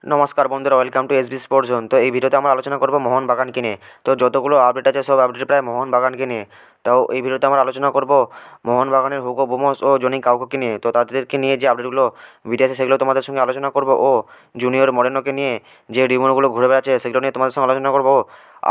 নমস্কার বন্ধুরা, welcome to SB sports zone. তো এই ভিডিওতে আমরা আলোচনা করব মোহনবাগানকে নিয়ে। তো যতগুলো আপডেট আছে সব আপডেট প্রায় মোহনবাগানকে নিয়ে। তাও এই ভিডিওতে আমরা আলোচনা করব মোহনবাগানের হুগো বোমস ও জনি কাউকোকে নিয়ে। তো তাদেরকে নিয়ে যে আপডেটগুলো ভিডিও আছে সেগুলো তোমাদের সঙ্গে আলোচনা করব, ও জুনিয়র মরেনোকে নিয়ে যে রিউমারগুলো ঘুরে বেড়াচ্ছে সেগুলো নিয়ে তোমাদের সঙ্গে আলোচনা করব।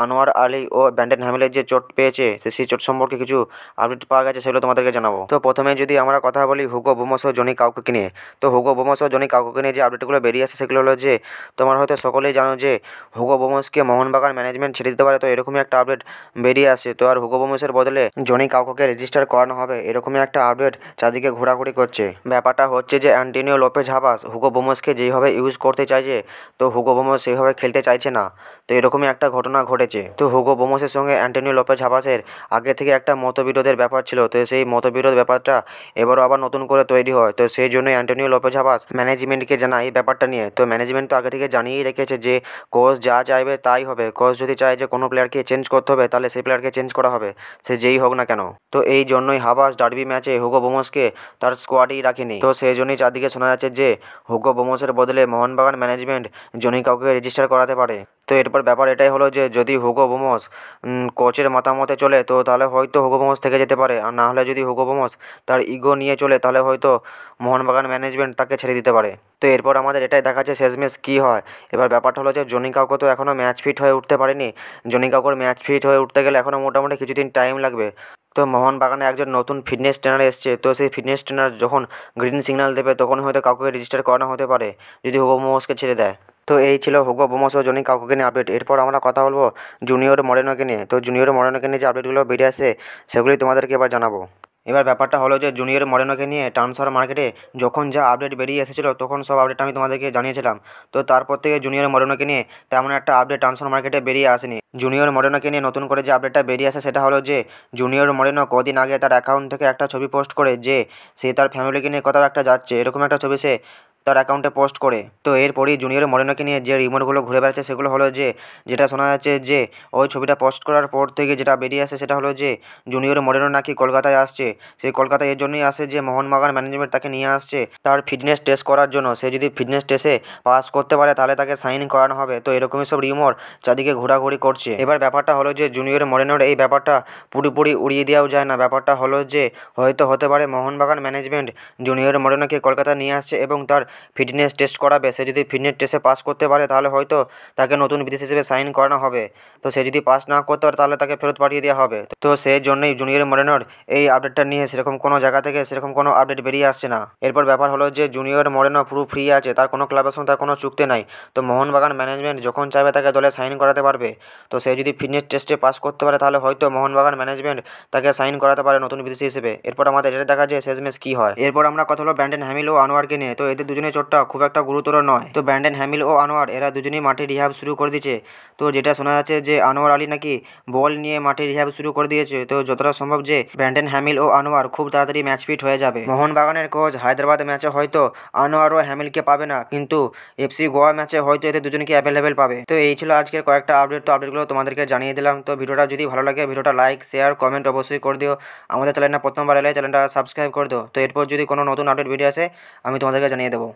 আনোয়ার আলী ও ব্যান্ডেন হ্যামিলের যে চোট পেয়েছে সেই চোট সম্পর্কে কিছু আপডেট পাওয়া গেছে, সেগুলো তোমাদেরকে জানাবো। তো প্রথমে যদি আমরা কথা বলি হুগো বোমস ও জনি কাউকোকে নিয়ে, তো হুগো বোমস ও জনি কাউকোকে নিয়ে যে আপডেটগুলো বেরিয়ে আসে সেগুলো হলো যে তোমরা হয়তো সকলেই জানো যে হুগো বোমসকে মোহনবাগান ম্যানেজমেন্ট ছেড়ে দিতে পারে। তো এরকমই একটা আপডেট বেরিয়ে আসে। তো আর হুগো বোমসের বদলে জনি কাউকোকে রেজিস্টার করানো হবে, এরকমই একটা আপডেট চারদিকে ঘোরাঘুরি করছে। ব্যাপারটা হচ্ছে যে অ্যান্টোনিও লোপেজ হাবাস হুগো বোমসকে যেইভাবে ইউজ করতে চাইছে, তো হুগো বোমস সেইভাবে খেলতে চাইছে না। তো এরকমই একটা ঘটনা ঘটেছে। তো হুগো বোমসের সঙ্গে অ্যান্টোনিও লোপেজ হাবাসের আগে থেকে একটা মতবিরোধের ব্যাপার ছিল। তো সেই মতবিরোধ ব্যাপারটা এবারও আবার নতুন করে তৈরি হয়। তো সেই জন্যই অ্যান্টোনিও লোপেজ হাবাস ম্যানেজমেন্টকে জানায় এই ব্যাপারটা নিয়ে। তো ম্যানেজমেন্ট তো আগে থেকে জানিয়েই রেখেছে যে কোচ যা চাইবে তাই হবে। কোচ যদি চায় যে কোনো প্লেয়ারকে চেঞ্জ করতে হবে, তাহলে সেই প্লেয়ারকে চেঞ্জ করা হবে, সে যেই হোক না কেন। তো এই জন্যই হাবাস ডার্বি ম্যাচে হুগো বোমসকে তার স্কোয়াডেই রাখেনি। তো সেই জন্যই চারদিকে শোনা যাচ্ছে যে হুগো বোমসের বদলে মোহনবাগান ম্যানেজমেন্ট জনি কাউকে রেজিস্টার করাতে পারে। তো এরপর ব্যাপার এটাই হলো যে যদি হুগো বোমস কোচের মতামতে চলে, তো তাহলে হয়তো হুগো বোমস থেকে যেতে পারে। আর না হলে যদি হুগো বোমস তার ইগো নিয়ে চলে, তাহলে হয়তো মোহনবাগান ম্যানেজমেন্ট তাকে ছেড়ে দিতে পারে। তো এরপর আমাদের এটাই দেখাচ্ছে শেষমেশ কী হয়। এবার ব্যাপারটা হলো যে জনি কাউকে তো এখনও ম্যাচ ফিট হয়ে উঠতে পারেনি। জনি কাউকের ম্যাচ ফিট হয়ে উঠতে গেলে এখনও মোটামুটি কিছুদিন টাইম লাগবে। তো মোহনবাগানে একজন নতুন ফিটনেস ট্রেনার এসছে। তো সেই ফিটনেস ট্রেনার যখন গ্রিন সিগন্যাল দেবে, তখন হয়তো কাউকে রেজিস্টার করানো হতে পারে যদি হুগো বোমসকে ছেড়ে দেয়। তো এই ছিল হুগো বোমস ও জনি কাউকে নিয়ে আপডেট। এরপর আমরা কথা বলবো জুনিয়র মরেনোকে নিয়ে। তো জুনিয়র মরেনোকে নিয়ে যে আপডেটগুলো বেরিয়ে আসে সেগুলি তোমাদেরকে এবার জানাবো। এবার ব্যাপারটা হলো যে জুনিয়র মরেনোকে নিয়ে ট্রান্সফার মার্কেটে যখন যা আপডেট বেরিয়ে এসেছিলো, তখন সব আপডেট আমি তোমাদেরকে জানিয়েছিলাম। তো তারপর থেকে জুনিয়র মরেনোকে নিয়ে তেমন একটা আপডেট ট্রান্সফার মার্কেটে বেরিয়ে আসেনি। জুনিয়র মরেনোকে নিয়ে নতুন করে যে আপডেটটা বেরিয়ে আসে সেটা হলো যে জুনিয়র মরেনো কদিন আগে তার অ্যাকাউন্ট থেকে একটা ছবি পোস্ট করে যে সে তার ফ্যামিলিকে নিয়ে কোথাও একটা যাচ্ছে, এরকম একটা ছবি সে তার অ্যাকাউন্টে পোস্ট করে। তো এরপরই জুনিয়র মরেনোকে নিয়ে যে রিউমারগুলো ঘুরে বেড়াচ্ছে সেগুলো হলো যে যেটা শোনা যাচ্ছে যে ওই ছবিটা পোস্ট করার পর থেকে যেটা বেরিয়ে আসে সেটা হলো যে জুনিয়র মরেনো নাকি কলকাতায় আসছে। সেই কলকাতায় এর জন্যই আসে যে মোহনবাগান ম্যানেজমেন্ট তাকে নিয়ে আসছে তার ফিটনেস টেস্ট করার জন্য। সে যদি ফিটনেস টেস্টে পাস করতে পারে তাহলে তাকে সাইন করানো হবে। তো এরকমই সব রিউমার চারদিকে ঘোরাঘুরি করছে। এবার ব্যাপারটা হলো যে জুনিয়র মরেনোর এই ব্যাপারটা পুরোপুরি উড়িয়ে দেওয়াও যায় না। ব্যাপারটা হলো যে হয়তো হতে পারে মোহনবাগান ম্যানেজমেন্ট জুনিয়র মরেনোকে কলকাতা নিয়ে আসছে এবং তার ফিটনেস টেস্ট করাবে। সে যদি ফিটনেস টেস্টে পাস করতে পারে তাহলে হয়তো তাকে নতুন বিদেশি হিসেবে সাইন করানো হবে। তো সে যদি পাস না করতে পারে তাহলে তাকে ফেরত পাঠিয়ে দেওয়া হবে। তো সেই জন্যই জুনিয়র মরেনোর এই আপডেটটা নিয়ে সেরকম কোনো জায়গা থেকে সেরকম কোনো আপডেট বেরিয়ে আসছে না। এরপর ব্যাপার হলো যে জুনিয়র মরেনো পুরো ফ্রি আছে, তার কোনো ক্লাবের সঙ্গে তার কোনো চুক্তি নাই। তো মোহনবাগান ম্যানেজমেন্ট যখন চাইবে তাকে দলে সাইন করাতে পারবে। তো সে যদি ফিটনেস টেস্টে পাস করতে পারে তাহলে হয়তো মোহনবাগান ম্যানেজমেন্ট তাকে সাইন করাতে পারে নতুন বিদেশি হিসেবে। এরপর আমাদের এটা দেখা যায় শেষমেশ কী হয়। এরপর আমরা কথা হলো ব্যান্ডেন হ্যামিল ও আনোয়ারকে নিয়ে। তো এদের দুজনের চোটটা খুব একটা গুরুতর নয়। তো ব্যান্ডেন হ্যামিল ও আনোয়ার এরা দুজনেই মাঠে রিহ্যাব শুরু করে দিয়েছে। তো যেটা শোনা যাচ্ছে যে আনোয়ার আলী নাকি বল নিয়ে মাঠে রিহ্যাব শুরু করে দিয়েছে। তো যতটা সম্ভব যে ব্যান্ডেন হ্যামিল ও আনোয়ার খুব তাড়াতাড়ি ম্যাচ ফিট হয়ে যাবে। মোহনবাগানের কোচ হায়দ্রাবাদ ম্যাচে হয়তো আনোয়ার ও হ্যামিলকে পাবে না, কিন্তু এফসি গোয়া ম্যাচে হয়তো এদের দুজনকে অ্যাভেলেবেল পাবে। তো এই ছিল আজকের কয়েকটা আপডেট। তো আপডেটগুলো তোমাদেরকে জানিয়ে দিলাম। তো ভিডিওটা যদি ভালো লাগে ভিডিওটা লাইক শেয়ার কমেন্ট অবশ্যই করে দিও। আমাদের চ্যানেলটা প্রথমবার এলে চ্যানেলটা সাবস্ক্রাইব করে দিও। তো এরপর যদি কোনো নতুন আপডেট ভিডিও আসে আমি তোমাদেরকে জানিয়ে দেবো।